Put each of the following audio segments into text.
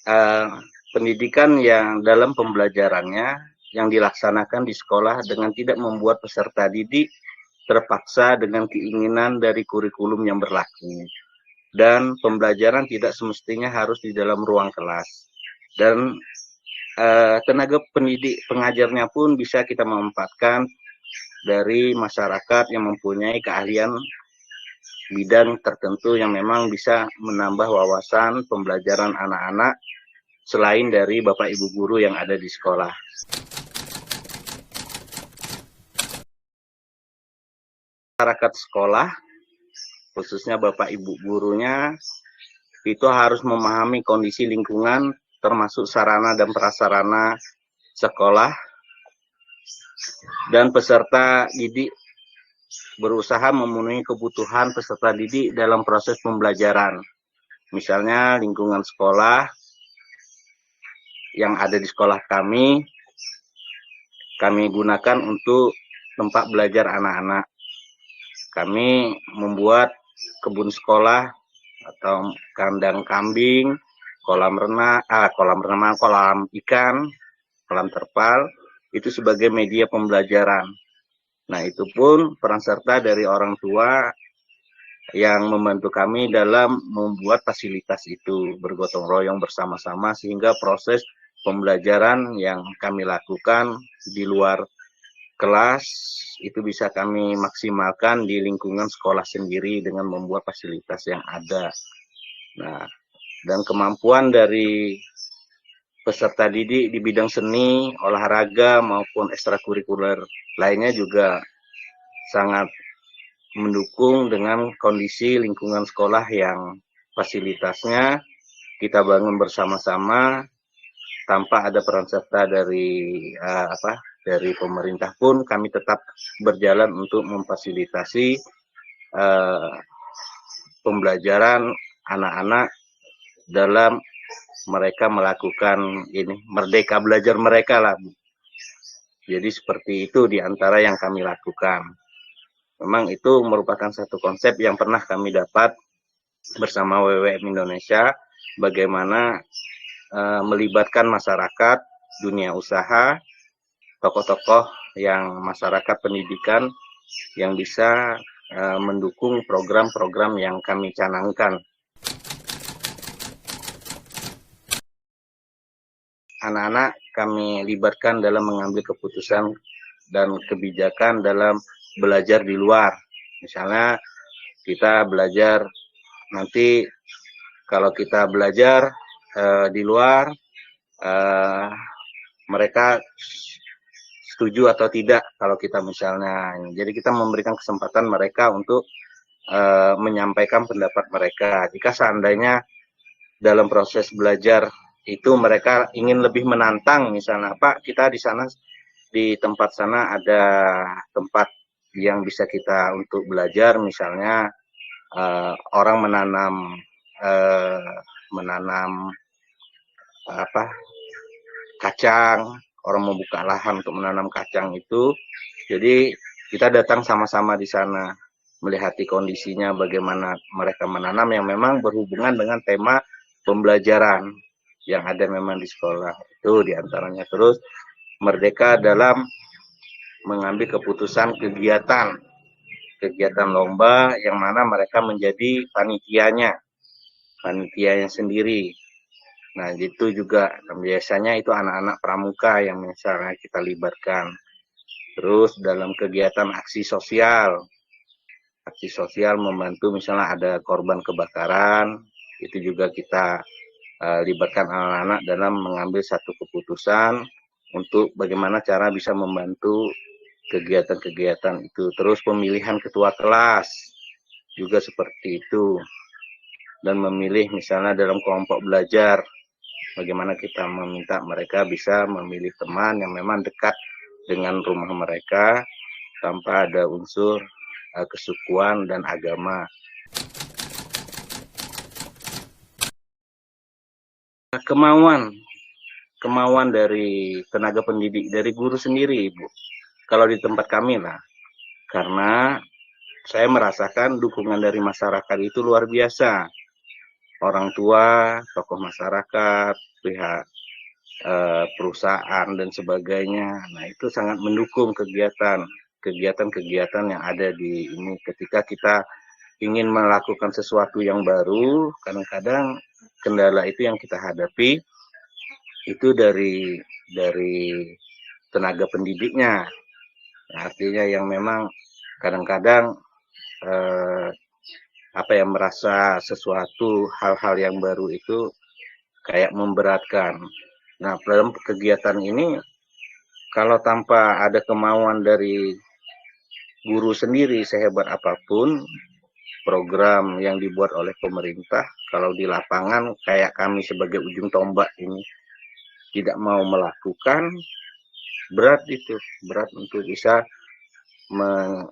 eh, pendidikan yang dalam pembelajarannya yang dilaksanakan di sekolah dengan tidak membuat peserta didik terpaksa dengan keinginan dari kurikulum yang berlaku. Dan pembelajaran tidak semestinya harus di dalam ruang kelas. Dan tenaga pendidik pengajarnya pun bisa kita manfaatkan dari masyarakat yang mempunyai keahlian bidang tertentu yang memang bisa menambah wawasan pembelajaran anak-anak selain dari Bapak Ibu guru yang ada di sekolah. Masyarakat sekolah, khususnya Bapak Ibu gurunya, itu harus memahami kondisi lingkungan termasuk sarana dan prasarana sekolah, dan peserta didik berusaha memenuhi kebutuhan peserta didik dalam proses pembelajaran. Misalnya lingkungan sekolah yang ada di sekolah kami gunakan untuk tempat belajar anak-anak. Kami membuat kebun sekolah atau kandang kambing, kolam renang, kolam ikan, kolam terpal, itu sebagai media pembelajaran. Nah, itu pun peran serta dari orang tua yang membantu kami dalam membuat fasilitas itu, bergotong royong bersama-sama sehingga proses pembelajaran yang kami lakukan di luar kelas itu bisa kami maksimalkan di lingkungan sekolah sendiri dengan membuat fasilitas yang ada. Nah, dan kemampuan dari peserta didik di bidang seni, olahraga maupun ekstrakurikuler lainnya juga sangat mendukung dengan kondisi lingkungan sekolah yang fasilitasnya kita bangun bersama-sama tanpa ada peran serta dari pemerintah pun kami tetap berjalan untuk memfasilitasi pembelajaran anak-anak dalam mereka melakukan ini merdeka belajar mereka lah. Jadi seperti itu diantara yang kami lakukan. Memang itu merupakan satu konsep yang pernah kami dapat bersama WWM Indonesia, bagaimana melibatkan masyarakat, dunia usaha, tokoh-tokoh yang masyarakat pendidikan yang bisa mendukung program-program yang kami canangkan. Anak-anak kami libatkan dalam mengambil keputusan dan kebijakan dalam belajar di luar. Misalnya kita belajar nanti kalau kita belajar di luar, mereka setuju atau tidak kalau kita misalnya. Jadi kita memberikan kesempatan mereka untuk menyampaikan pendapat mereka. Jika seandainya dalam proses belajar itu mereka ingin lebih menantang, misalnya Pak, kita di sana di tempat sana ada tempat yang bisa kita untuk belajar, misalnya orang menanam kacang, orang membuka lahan untuk menanam kacang itu. Jadi kita datang sama-sama di sana melihati kondisinya bagaimana mereka menanam yang memang berhubungan dengan tema pembelajaran yang ada memang di sekolah itu diantaranya. Terus merdeka dalam mengambil keputusan kegiatan lomba yang mana mereka menjadi panitianya sendiri. Nah itu juga biasanya itu anak-anak pramuka yang misalnya kita libatkan. Terus dalam kegiatan aksi sosial membantu misalnya ada korban kebakaran, itu juga kita libatkan anak-anak dalam mengambil satu keputusan untuk bagaimana cara bisa membantu kegiatan-kegiatan itu. Terus pemilihan ketua kelas juga seperti itu. Dan memilih misalnya dalam kelompok belajar, bagaimana kita meminta mereka bisa memilih teman yang memang dekat dengan rumah mereka tanpa ada unsur kesukuan dan agama. Kemauan dari tenaga pendidik, dari guru sendiri, Ibu. Kalau di tempat kami lah, karena saya merasakan dukungan dari masyarakat itu luar biasa. orang tua, tokoh masyarakat, pihak perusahaan dan sebagainya. Nah, itu sangat mendukung kegiatan-kegiatan yang ada di ini. Ketika kita ingin melakukan sesuatu yang baru, kadang-kadang kendala itu yang kita hadapi itu dari tenaga pendidiknya. Nah, artinya yang memang kadang-kadang merasa sesuatu hal-hal yang baru itu kayak memberatkan. Nah, dalam kegiatan ini kalau tanpa ada kemauan dari guru sendiri, sehebat apapun program yang dibuat oleh pemerintah, kalau di lapangan kayak kami sebagai ujung tombak ini tidak mau melakukan, berat untuk bisa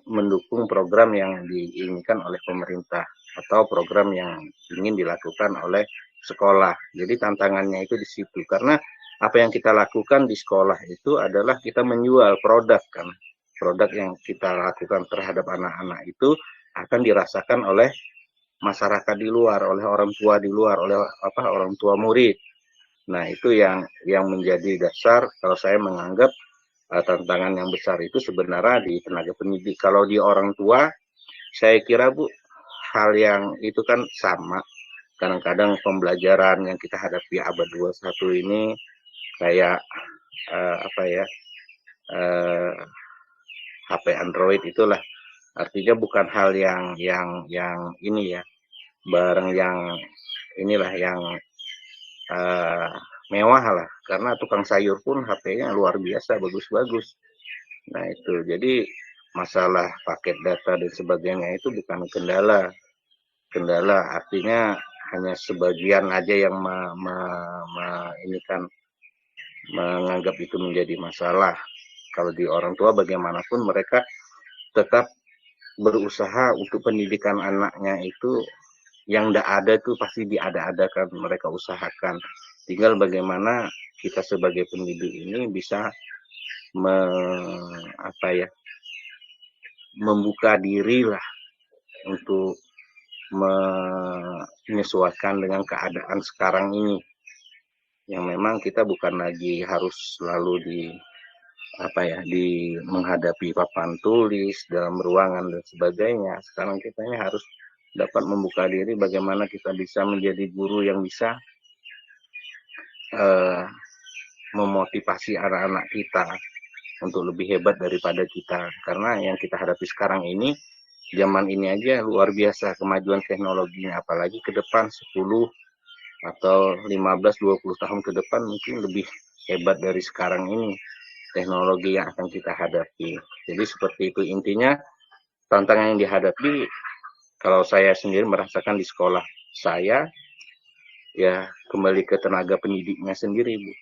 mendukung program yang diinginkan oleh pemerintah atau program yang ingin dilakukan oleh sekolah. Jadi tantangannya itu di situ, karena apa yang kita lakukan di sekolah itu adalah kita menjual produk kan. Produk yang kita lakukan terhadap anak-anak itu akan dirasakan oleh masyarakat di luar, oleh orang tua di luar, oleh orang tua murid. Nah, itu yang menjadi dasar kalau saya menganggap tantangan yang besar itu sebenarnya di tenaga pendidik. Kalau di orang tua, saya kira Bu, hal yang itu kan sama. Kadang-kadang pembelajaran yang kita hadapi abad 21 ini kayak HP Android itulah. Artinya bukan hal yang ini ya, barang yang inilah yang mewah lah, karena tukang sayur pun HP-nya luar biasa bagus-bagus. Nah, itu jadi masalah paket data dan sebagainya itu bukan kendala artinya hanya sebagian aja yang ini kan menganggap itu menjadi masalah. Kalau di orang tua bagaimanapun mereka tetap berusaha untuk pendidikan anaknya itu yang tidak ada itu pasti diada-adakan, mereka usahakan. Tinggal bagaimana kita sebagai pendidik ini bisa membuka diri lah untuk menyesuaikan dengan keadaan sekarang ini, yang memang kita bukan lagi harus selalu menghadapi papan tulis dalam ruangan dan sebagainya. Sekarang kita ini harus dapat membuka diri bagaimana kita bisa menjadi guru yang bisa memotivasi anak-anak kita untuk lebih hebat daripada kita. Karena yang kita hadapi sekarang ini, zaman ini aja luar biasa kemajuan teknologinya, apalagi ke depan 10 atau 15-20 tahun ke depan mungkin lebih hebat dari sekarang ini teknologi yang akan kita hadapi. Jadi seperti itu intinya, tantangan yang dihadapi kalau saya sendiri merasakan di sekolah saya, ya kembali ke tenaga pendidiknya sendiri Bu.